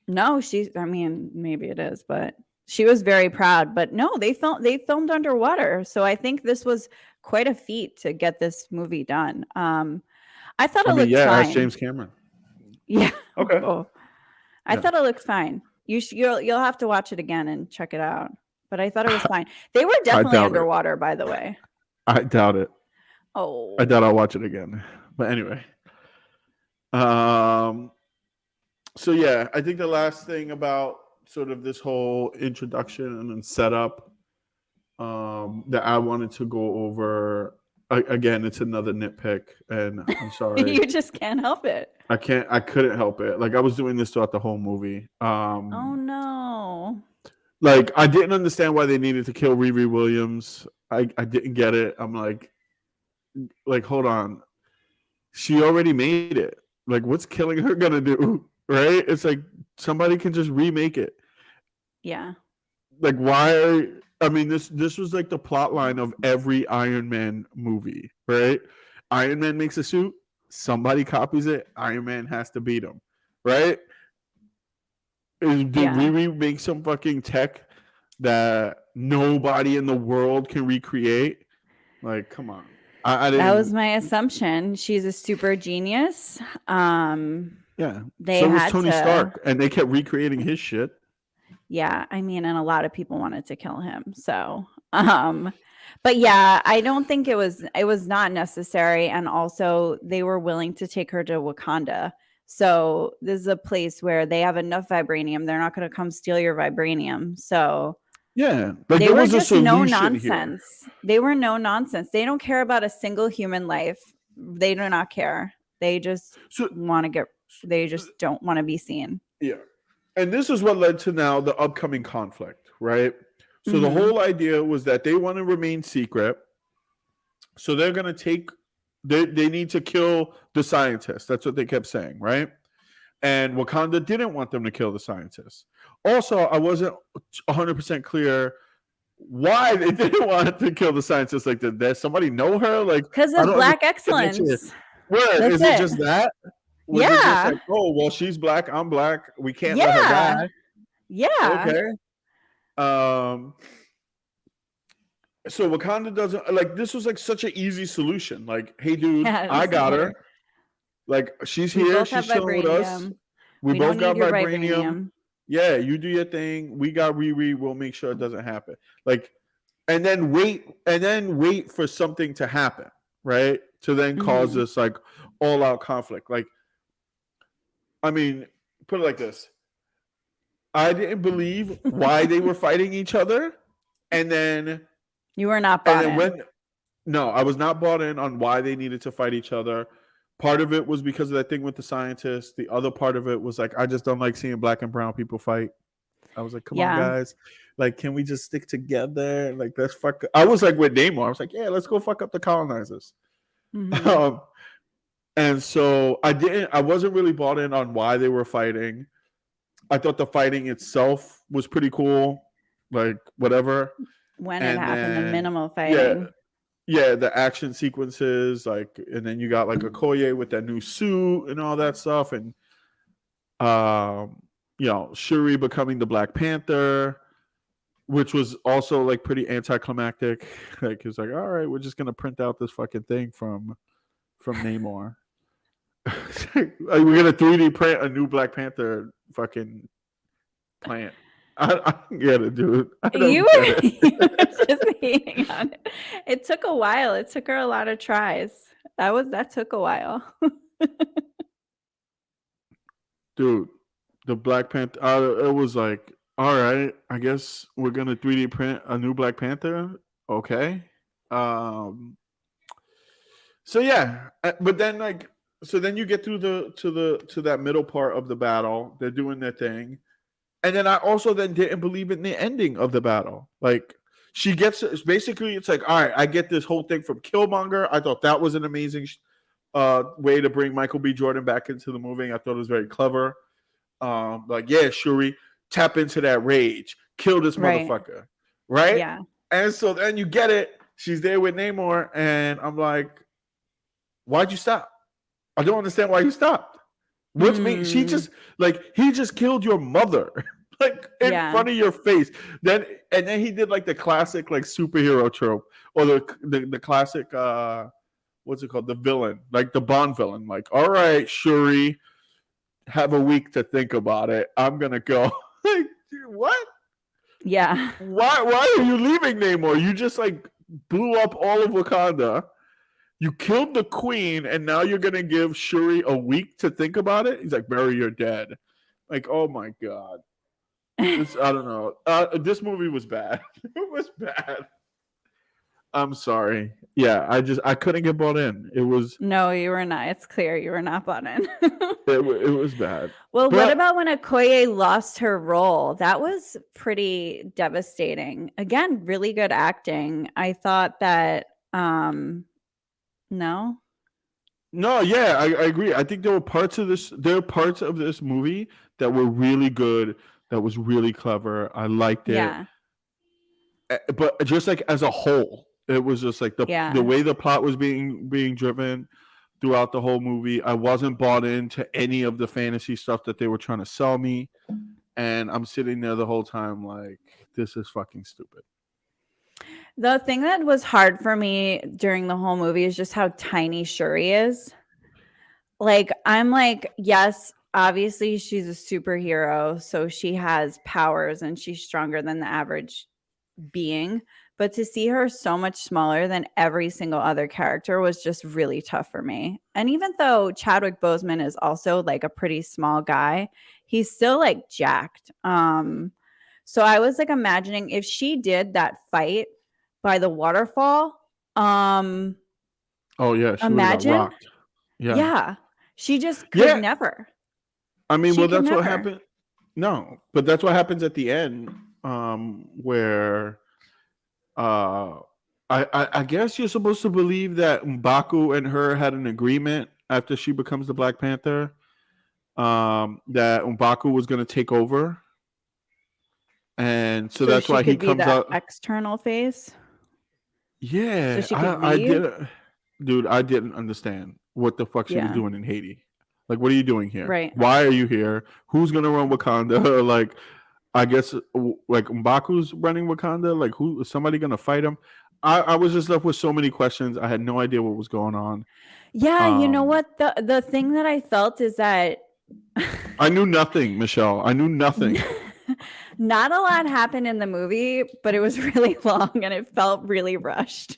no, I mean, maybe it is, but she was very proud. But no, they filmed underwater. So I think this was quite a feat to get this movie done. I thought I it mean, looked yeah, ask fine. James Cameron. Yeah. Okay. Oh, I Yeah. thought it looked fine. You'll have to watch it again and check it out. But I thought it was fine. They were I definitely doubt it. underwater, by the way. I doubt it. I doubt Oh. I'll watch it again. But anyway. Um so yeah, I think the last thing about sort of this whole introduction and setup that I wanted to go over again, it's another nitpick, and I'm sorry. You just can't help it. I couldn't help it. Like I was doing this throughout the whole movie. Oh no. Like I didn't understand why they needed to kill Riri Williams. I didn't get it. I'm like hold on. She already made it. Like what's killing her gonna do? Right? It's like somebody can just remake it. Yeah. Like why I mean this was like the plot line of every Iron Man movie, right? Iron Man makes a suit, somebody copies it, Iron Man has to beat him. Right? Did Yeah. Riri make some fucking tech that nobody in the world can recreate? Like, come on. I That was didn't. my assumption. She's a super genius. Yeah. They So was had Tony to. Stark, and they kept recreating his shit. Yeah, I mean, and a lot of people wanted to kill him. So, but yeah, I don't think it was not necessary, and also they were willing to take her to Wakanda. So, this is a place where they have enough vibranium. They're not going to come steal your vibranium. So, Yeah. Like they there were was a just no solution here. nonsense. They were no nonsense. They don't care about a single human life. They do not care. They just So want to get they just don't want to be seen. yeah. And this is what led to now the upcoming conflict, right? So the Mhm. whole idea was that they want to remain secret. So they're gonna take they need to kill the scientists. That's what they kept saying, right? And Wakanda didn't want them to kill the scientists. Also, I wasn't 100% clear why they didn't want to kill the scientists. Like, did somebody know her? Like, Cuz I of don't black understand that shit. excellence. Word, That's is it it. just that? Was it just Yeah. like, oh, well, she's black, I'm black, we can't let her Yeah. die? Yeah. Okay. Um, so Wakanda doesn't like this was like such an easy solution. Like, hey, dude, Yeah, it I was got her. literally. Like, she's We here, both have she's chilling with us. vibranium. We We don't both need got your vibranium. vibranium. Yeah, you do your thing. We got Riri. We'll make sure it doesn't happen. Like, and then wait for something to happen, right? To then cause Mhm. this like all out conflict. Like, I mean, put it like this: I didn't believe why they were fighting each other, and then You were not and bought then in. when no, I was not bought in on why they needed to fight each other. Part of it was because of that thing with the scientists. The other part of it was like I just don't like seeing black and brown people fight. I was like, come on, Yeah. guys. Like, can we just stick together? Like, let's fuck. I was like with Namor. I was like, yeah, let's go fuck up the colonizers. Mhm. Um, and so I wasn't really bought in on why they were fighting. I thought the fighting itself was pretty cool. Like, whatever. When it And happened, the then, minimal yeah, fighting. yeah, the action sequences, like, and then you got like Okoye with that new suit and all that stuff. And, um, Shuri becoming the Black Panther, which was also like pretty anticlimactic. Like it's like, all right, we're just gonna print out this fucking thing from Namor. Like, we're gonna 3D print a new Black Panther fucking plant. I don't get it, dude. I You don't get were, it. you were just hating on it. It took a while. It took her a lot of tries. That took a while. Dude, the Black Panther. It was like, all right, I guess we're gonna 3D print a new Black Panther. Okay. Um. So yeah, but then like, so then you get through to that middle part of the battle. They're doing their thing, and then I also then didn't believe in the ending of the battle. Like she gets it's basically it's like, all right, I get this whole thing from Killmonger. I thought that was an amazing way to bring Michael B. Jordan back into the movie. I thought it was very clever. Like, yeah, Shuri, tap into that rage, kill this Right. motherfucker, right? Yeah. And so then you get it. She's there with Namor, and I'm like, Why'd you stop? I don't understand why you stopped. What's me? She Mm, just like he just killed your mother, like in yeah. front of your face. Then he did like the classic like superhero trope or the classic what's it called? The villain, like the Bond villain. Like, all right, Shuri, have a week to think about it. I'm gonna go. Like, what? Yeah. Why are you leaving, Namor? You just like blew up all of Wakanda. You killed the queen, and now you're gonna give Shuri a week to think about it. He's like, bury your dead. Like, oh my god, this I don't know. This movie was bad. It was bad. I'm sorry. Yeah, I couldn't get bought in. No, you were not. It's clear you were not bought in. It was bad. Well, what But about when Okoye lost her role? That was pretty devastating. Again, really good acting. I thought that no. no, yeah, I agree. I think there were parts of this movie that were really good, that was really clever. I liked it. Yeah. But just like as a whole, it was just like the Yeah. way the plot was being driven throughout the whole movie. I wasn't bought into any of the fantasy stuff that they were trying to sell me, and I'm sitting there the whole time like, this is fucking stupid. The thing that was hard for me during the whole movie is just how tiny Shuri is. Like, I'm like, yes, obviously she's a superhero, so she has powers and she's stronger than the average being. But to see her so much smaller than every single other character was just really tough for me. And even though Chadwick Boseman is also like a pretty small guy, he's still like jacked. So I was like imagining if she did that fight by the waterfall, um, Oh yeah, she would have got imagine. rocked. Yeah, Yeah. She just could yeah. never. I mean, She well, could that's what never. happened. No, but that's what happens at the end, where uh, I guess you're supposed to believe that M'Baku and her had an agreement after she becomes the Black Panther, that M'Baku was going to take over, and so So that's she why he could be comes that out. external face. So Yeah, she could I leave. did, dude. I didn't understand what the fuck she was Yeah. doing in Haiti. Like, what are you doing here? Right. Why are you here? Who's gonna run Wakanda? Like, I guess like M'Baku's running Wakanda. Like, who? Is somebody gonna fight him? I was just left with so many questions. I had no idea what was going on. Yeah, you know Um, what? The thing that I felt is that I knew nothing, Michelle. I knew nothing. not a lot happened in the movie, but it was really long and it felt really rushed.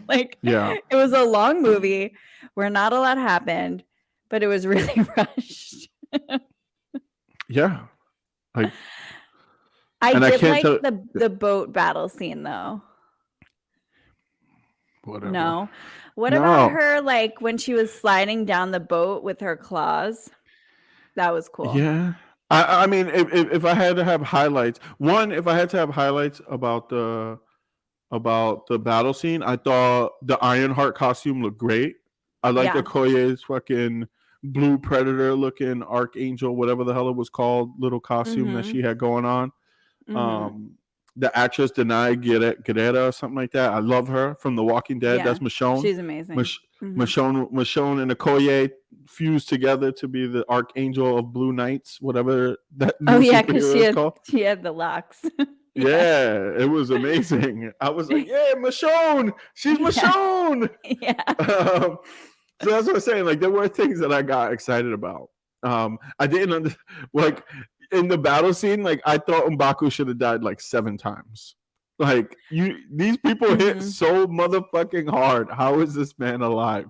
Like Yeah, it was a long movie where not a lot happened, but it was really rushed. yeah. Like, I and I did can't like tell. the boat battle scene though. Whatever. No. What about No. her like when she was sliding down the boat with her claws? That was cool. Yeah. I mean, if I had to have highlights, if I had to have highlights about the battle scene, I thought the Ironheart costume looked great. I liked Yeah. Okoye's fucking blue predator looking archangel, whatever the hell it was called, little costume that Mhm. she had going on. Mhm. Um, the actress Denai Guerrera, something like that. I love her from The Walking Dead. Yeah. That's Michonne. She's amazing. Mhm. Michonne and Okoye fused together to be the Archangel of Blue Knights, whatever that Oh new yeah, because superhero is called. she had the locks. Yeah. Yeah, it was amazing. I was like, yeah, Michonne, she's Yeah. Michonne. Yeah. Um, so that's what I'm saying. Like, there were things that I got excited about. I didn't like in the battle scene. Like, I thought M'Baku should have died like 7 times. Like, these people hit Mhm. so motherfucking hard. How is this man alive?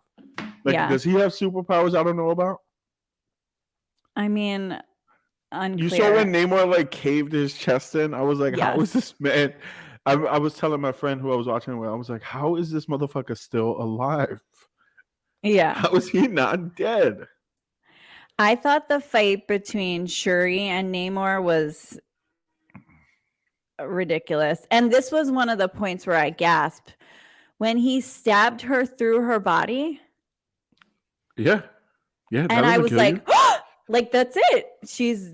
Like, Yeah. does he have superpowers I don't know about? I mean, You saw when unclear. Namor like caved his chest in. I was like, how is Yes. this man? I was telling my friend who I was watching with, I was like, how is this motherfucker still alive? Yeah. How is he not dead? I thought the fight between Shuri and Namor was ridiculous. And this was one of the points where I gasped when he stabbed her through her body. Yeah, yeah, that And I doesn't was kill you. like, Like that's it.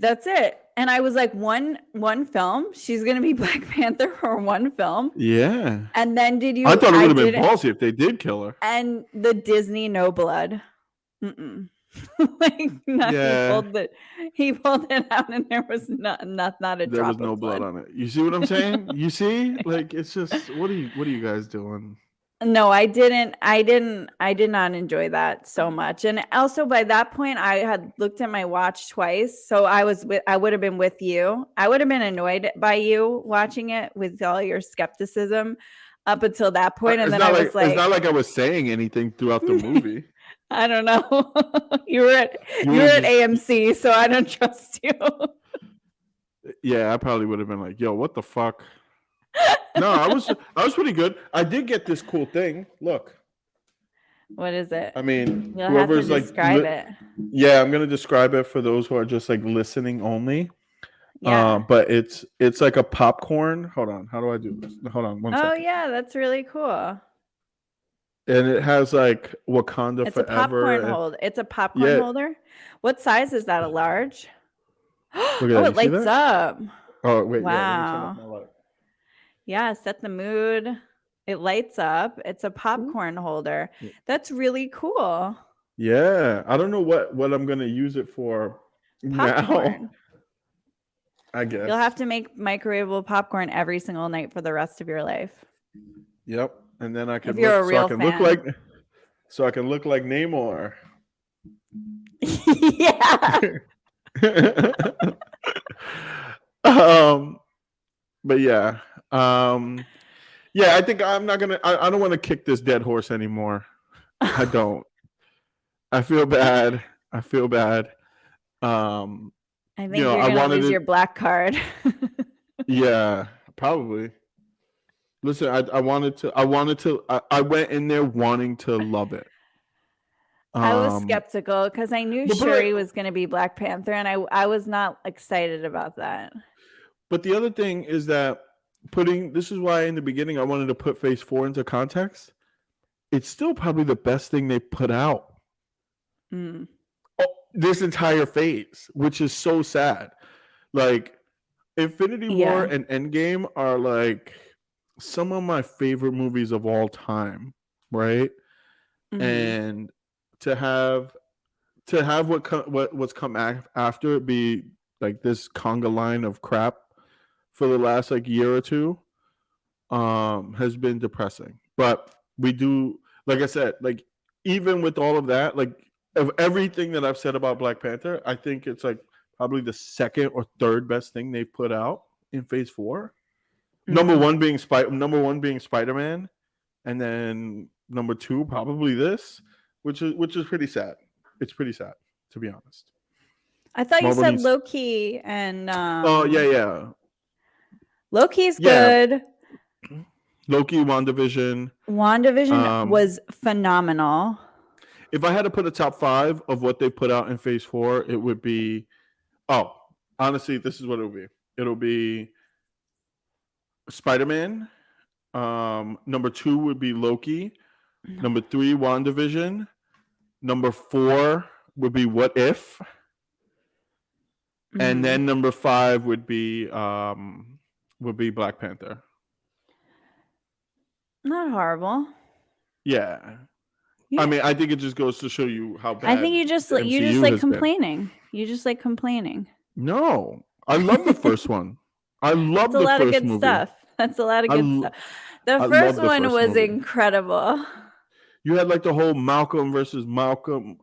That's it. And I was like, one film. She's gonna be Black Panther for one film. Yeah. And then I thought it I would have been did, ballsy if they did kill her. and the Disney no blood. Like no, Yeah. he pulled it out, and there was not a There was drop no of blood blood. on it. You see what I'm saying? You see? Like it's just what are you guys doing? No, I didn't. I did not enjoy that so much. And also by that point, I had looked at my watch twice. So I would have been with you. I would have been annoyed by you watching it with all your skepticism up until that point. And then I was It's like, not like I was saying anything throughout the movie. I don't know. you were at You you were were at just AMC, so I don't trust you. yeah, I probably would have been like, yo, what the fuck? No, I was pretty good. I did get this cool thing. Look. What is it? I mean, You'll have to whoever's like describe it. yeah, I'm gonna describe it for those who are just like listening only. Yeah. But it's like a popcorn. Hold on, how do I do this? Hold on one Oh second. yeah, that's really cool. And it has like Wakanda It's a popcorn forever. hold. It's a popcorn Yeah, holder. What size is that? A large? look at Oh, that. it You see lights that? up. Oh wait, yeah. Let me turn off Wow. my light. Yeah, set the mood. It lights up. It's a popcorn holder. That's really cool. Yeah, I don't know what I'm gonna use it for now. Popcorn. I guess. You'll have to make microwavable popcorn every single night for the rest of your life. Yep, and then I If could you're look a real fan. so I can look like Namor. Yeah. um, but yeah, yeah. I think I'm not gonna. I don't want to kick this dead horse anymore. I don't. I feel bad. I feel bad. Um, I you think know, you're I going to wanted lose it. your black card. Yeah, probably. Listen, I wanted to. I went in there wanting to love it. I was Um, skeptical because I knew but like, Shuri was going to be Black Panther, and I was not excited about that. but the other thing is that this is why in the beginning I wanted to put Phase 4 into context. It's still probably the best thing they put out Mm. this entire phase, which is so sad. Like Infinity War Yeah. and Endgame are like some of my favorite movies of all time, right? Mm-hmm. And to have what's come after it be like this conga line of crap for the last like year or two has been depressing. But we do, like I said, like even with all of that, like of everything that I've said about Black Panther, I think it's like probably the second or third best thing they've put out in Phase 4. Number Mm-hmm. one being Spider-Man, and then number two probably this, which is pretty sad. It's pretty sad, to be honest. I thought you Marvel said needs. Loki, and Oh yeah. Loki's Yeah. good. Loki, WandaVision. WandaVision was phenomenal. If I had to put a top 5 of what they put out in Phase 4, it would be. Oh, honestly, this is what it would be. It'll be Spider-Man. Number 2 would be Loki. Number 3, WandaVision. Number 4 would be What If. Mm-hmm. And then number 5 would be Black Panther. Not horrible. Yeah. I mean, I think it just goes to show you how bad. I think you just like complaining. Been. You just like complaining. No, I love the first one. I love the first good movie. Stuff. That's a lot of good stuff. The first one was incredible. You had like the whole Martin versus Malcolm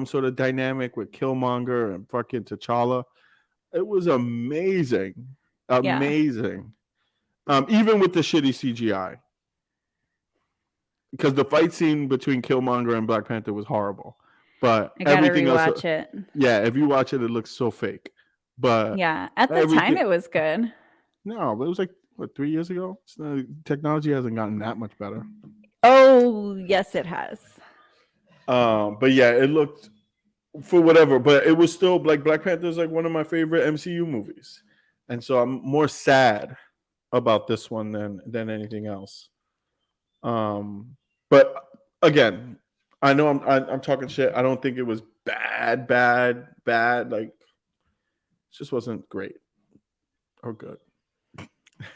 sort of dynamic with Killmonger and fucking T'Challa. It was amazing. Amazing. Yeah. Even with the shitty CGI. Because the fight scene between Killmonger and Black Panther was horrible. But I gotta rewatch it. Yeah, if you watch it, it looks so fake. But yeah, at the time it was good. No, but it was like what 3 years ago. Technology hasn't gotten that much better. Oh yes, it has. But yeah, it looked for whatever. But it was still like Black Panther is like one of my favorite MCU movies, and so I'm more sad about this one than anything else. But again, I know I'm talking shit. I don't think it was bad. Like, it just wasn't great or good.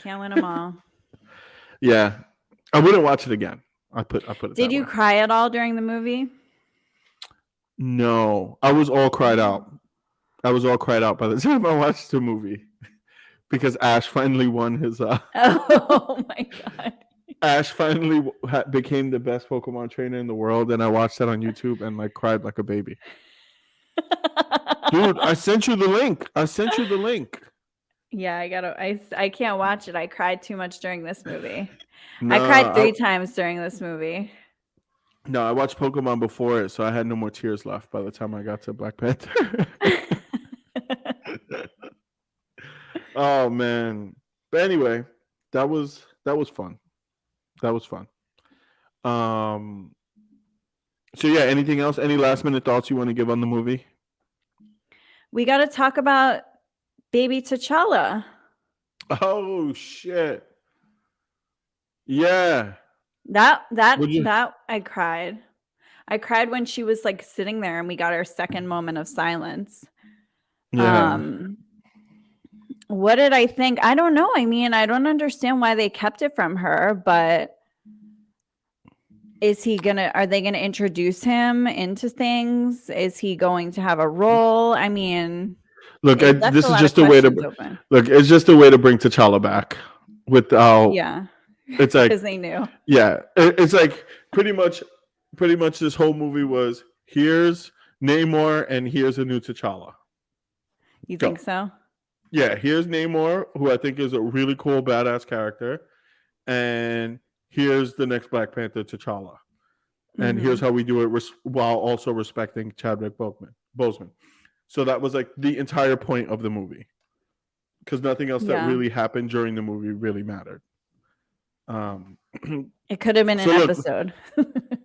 Can't win them all. Yeah, I wouldn't watch it again. I put it Did that you way. cry at all during the movie? No, I was all cried out. I was all cried out by the time I watched the movie because Ash finally won his. Oh my god. Ash finally became the best Pokemon trainer in the world, and I watched that on YouTube and like cried like a baby. Dude, I sent you the link. I sent you the link. Yeah, I can't watch it. I cried too much during this movie. I cried Nah, 3 times during this movie. no, I watched Pokemon before it, so I had no more tears left by the time I got to Black Panther. Oh man. But anyway, that was fun. That was fun. Um so yeah, anything else? Any last minute thoughts you want to give on the movie? We got to talk about baby T'Challa. Oh shit. Yeah. That that Would you that I cried. I cried when she was like sitting there and we got our second moment of silence. Yeah. Um what did I think? I don't know. I mean, I don't understand why they kept it from her, but are they gonna introduce him into things? Is he going to have a role? I mean, Look, it left this a is lot of just a way to questions open. look. It's just a way to bring T'Challa back. Without, Yeah, it's like, because they knew. yeah, it's like pretty much this whole movie was here's Namor and here's a new T'Challa. You Go. think so? Yeah, here's Namor, who I think is a really cool, badass character, and here's the next Black Panther, T'Challa, and here's Mhm. how we do it while also respecting Chadwick Boseman. So that was like the entire point of the movie, because nothing else that Yeah. really happened during the movie really mattered. Um, It could have been an so look, episode.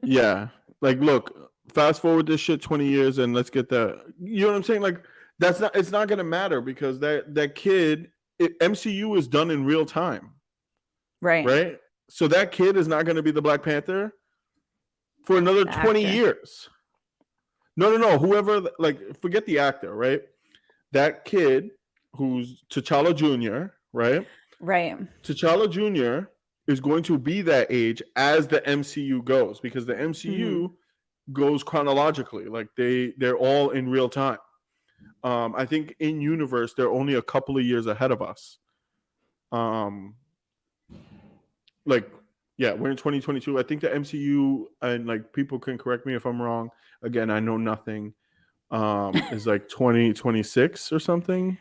yeah, like look, fast forward this shit 20 years and let's get that. You know what I'm saying? Like it's not gonna matter because that kid, MCU is done in real time, Right. right? So that kid is not gonna be the Black Panther for another The 20 actor. years. No. Whoever, like, forget the actor, right? That kid who's T'Challa Jr., right? Right. T'Challa Jr. is going to be that age as the MCU goes because the Mhm. MCU goes chronologically. Like they're all in real time. I think in universe they're only a couple of years ahead of us. Um, like yeah, we're in 2022. I think the MCU, and like people can correct me if I'm wrong. Again, I know nothing. Is like 2026 or something.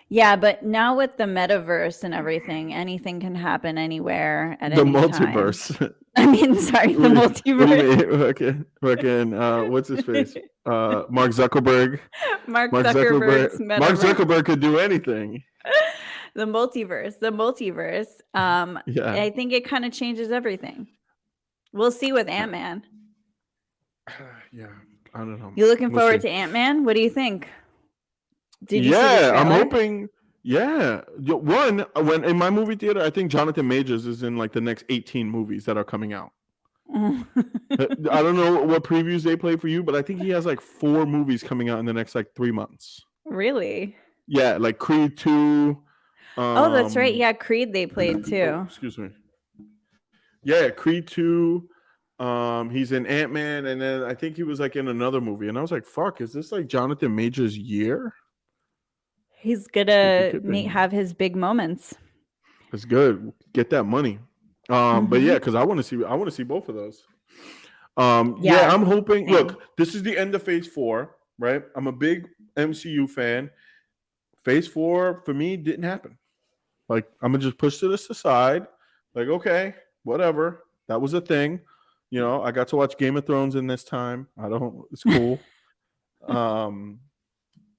Yeah, but now with the metaverse and everything, anything can happen anywhere at The any time. multiverse. I mean, sorry, the multiverse. What's his face? Mark Zuckerberg. Mark Mark Zuckerberg. Zuckerberg's Mark metaverse. Zuckerberg could do anything. The multiverse. Yeah. I think it kind of changes everything. We'll see with Ant-Man. Yeah. I don't know. You looking We'll forward see. to Ant-Man? What do you think? Did you see the Yeah, I'm trailer? hoping. Yeah, one when in my movie theater, I think Jonathan Majors is in like the next 18 movies that are coming out. I don't know what previews they play for you, but I think he has like 4 movies coming out in the next like 3 months. Really? Yeah, like Creed 2. Oh, that's right. Um, Yeah, Creed they played oh, too. excuse me. Yeah, Creed 2. He's in Ant-Man, and then I think he was like in another movie, and I was like, "Fuck, is this like Jonathan Majors' year?" He's It gonna could be. have his big moments. It's good. Get that money. But yeah, Mhm. because I want to see both of those. Yeah, Yeah, I'm hoping. same. Look, this is the end of Phase 4, right? I'm a big MCU fan. Phase 4 for me didn't happen. Like I'm gonna just push this aside. Like okay, whatever. That was a thing. You know, I got to watch Game of Thrones in this time. I don't. It's cool. Um.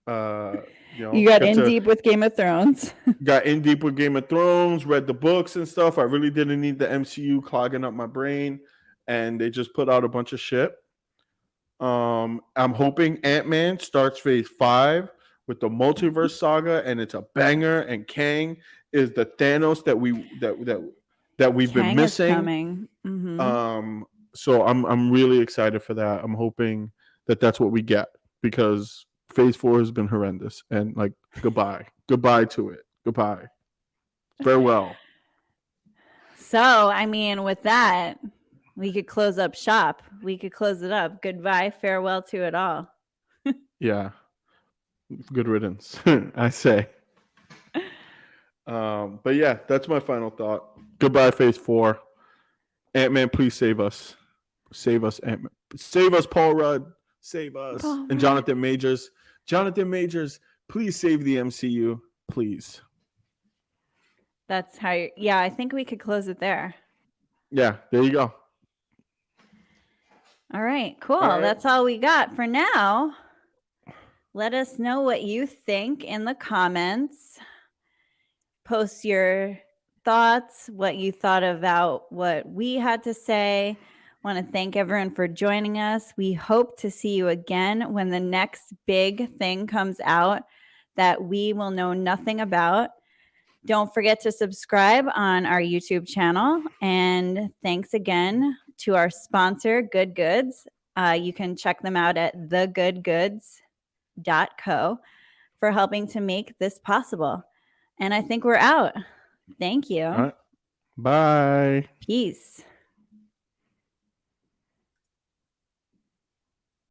Uh. You You know, got in deep with Game of Thrones. got in deep with Game of Thrones. Read the books and stuff. I really didn't need the MCU clogging up my brain, and they just put out a bunch of shit. I'm hoping Ant-Man starts Phase 5 with the multiverse saga, and it's a banger. And Kang is the Thanos that we've been Kang is missing. coming. Mhm. So I'm really excited for that. I'm hoping that that's what we get, because Phase 4 has been horrendous, and like goodbye to it, goodbye, farewell. So, I mean, with that, we could close up shop. We could close it up. Goodbye, farewell to it all. Yeah, good riddance, I say. But yeah, that's my final thought. Goodbye, Phase 4. Ant-Man, please save us. Save us, Ant-Man. Save us, Paul Rudd. Save us. Paul And Rudd. Jonathan Majors. Jonathan Majors, please save the MCU. Please. That's how yeah, I think we could close it there. Yeah, there you go. All right, cool. All right. That's all we got for now. Let us know what you think in the comments. Post your thoughts, what you thought about what we had to say. Want to thank everyone for joining us. We hope to see you again when the next big thing comes out that we will know nothing about. Don't forget to subscribe on our YouTube channel. And thanks again to our sponsor, Good Goods. You can check them out at thegoodgoods.co for helping to make this possible. And I think we're out. Thank you. All right. Bye. Peace.